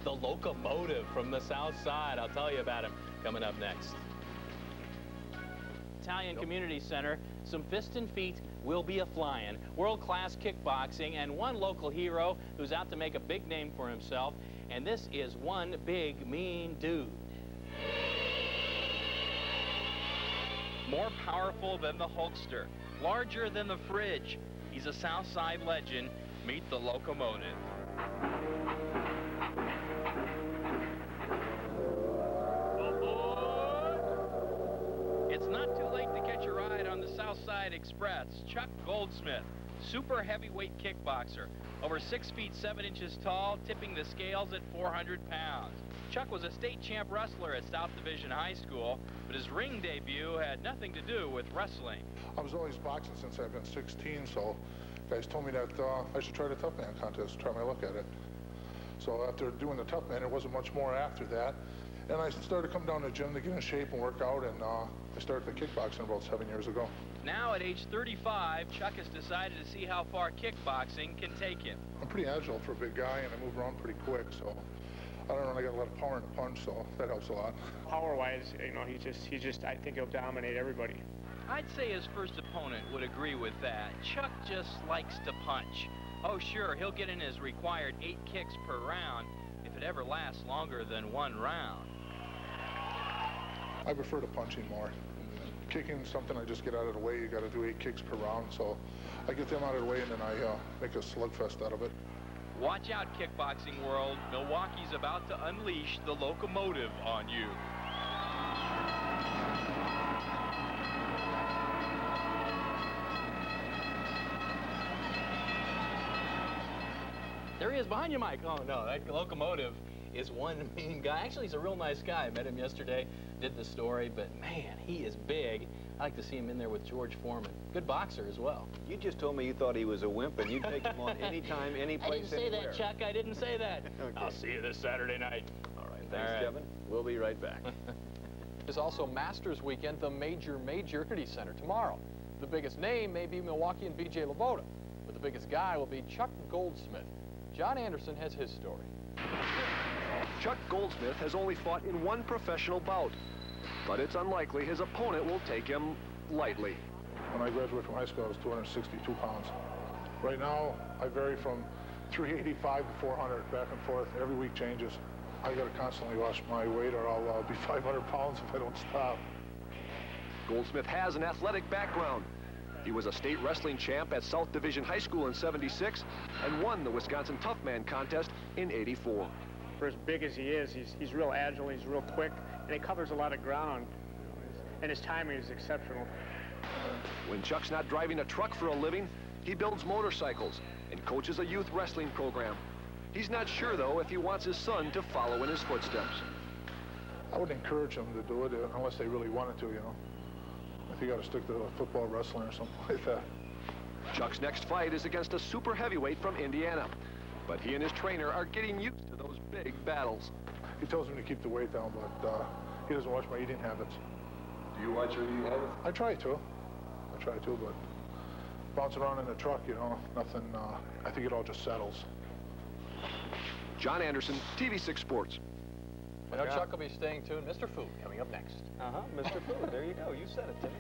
the locomotive from the south side. I'll tell you about him coming up next. Italian Community Center, some fist and feet will be a-flying. World-class kickboxing and one local hero who's out to make a big name for himself. And this is one big, mean dude. More powerful than the Hulkster, larger than the fridge. He's a Southside legend. Meet the locomotive. It's not too late to catch a ride on the Southside Express. Chuck Goldsmith, super heavyweight kickboxer, over 6 feet 7 inches tall, tipping the scales at 400 pounds. Chuck was a state champ wrestler at South Division High School, but his ring debut had nothing to do with wrestling. I was always boxing since I've been 16, so guys told me that I should try the Tough Man contest, try my luck at it. So after doing the Tough Man, there wasn't much more after that. And I started to come down to the gym to get in shape and work out, and I started the kickboxing about 7 years ago. Now at age 35, Chuck has decided to see how far kickboxing can take him. I'm pretty agile for a big guy, and I move around pretty quick, so I don't know, I got a lot of power in the punch, so that helps a lot. Power-wise, you know, he just, I think he'll dominate everybody. I'd say his first opponent would agree with that. Chuck just likes to punch. Oh, sure, he'll get in his required 8 kicks per round if it ever lasts longer than 1 round. I prefer to punching more. Kicking is something I just get out of the way. You got to do 8 kicks per round, so I get them out of the way, and then I make a slugfest out of it. Watch out, kickboxing world. Milwaukee's about to unleash the locomotive on you. There he is behind you, Mike. Oh, no, that locomotive is one mean guy. Actually, he's a real nice guy. I met him yesterday, did the story, but man, he is big. I like to see him in there with George Foreman. Good boxer as well. You just told me you thought he was a wimp and you'd take him on anytime, any place, I didn't say anywhere. that, Chuck. I didn't say that. Okay. I'll see you this Saturday night. All right, thanks, Kevin. We'll be right back. There's also Masters Weekend, the major Community Center tomorrow. The biggest name may be Milwaukee and B.J. Loboda, but the biggest guy will be Chuck Goldsmith. John Anderson has his story. Chuck Goldsmith has only fought in 1 professional bout, but it's unlikely his opponent will take him lightly. When I graduated from high school, I was 262 pounds. Right now, I vary from 385 to 400, back and forth. Every week changes. I got to constantly watch my weight, or I'll be 500 pounds if I don't stop. Goldsmith has an athletic background. He was a state wrestling champ at South Division High School in '76 and won the Wisconsin Tough Man contest in '84. For as big as he is, he's real agile, he's real quick, and he covers a lot of ground. And his timing is exceptional. When Chuck's not driving a truck for a living, he builds motorcycles and coaches a youth wrestling program. He's not sure, though, if he wants his son to follow in his footsteps. I would encourage them to do it unless they really wanted to, you know. If you got to stick to football, wrestling, or something like that. Chuck's next fight is against a super heavyweight from Indiana, but he and his trainer are getting used to those big battles. He tells me to keep the weight down, but he doesn't watch my eating habits. Do you watch your eating habits? I try to, but bouncing around in the truck, you know, nothing, I think it all just settles. John Anderson, TV6 Sports. You know, Chuck will be staying tuned. Mr. Food coming up next. Mr. Food, there you go. You said it, Timmy.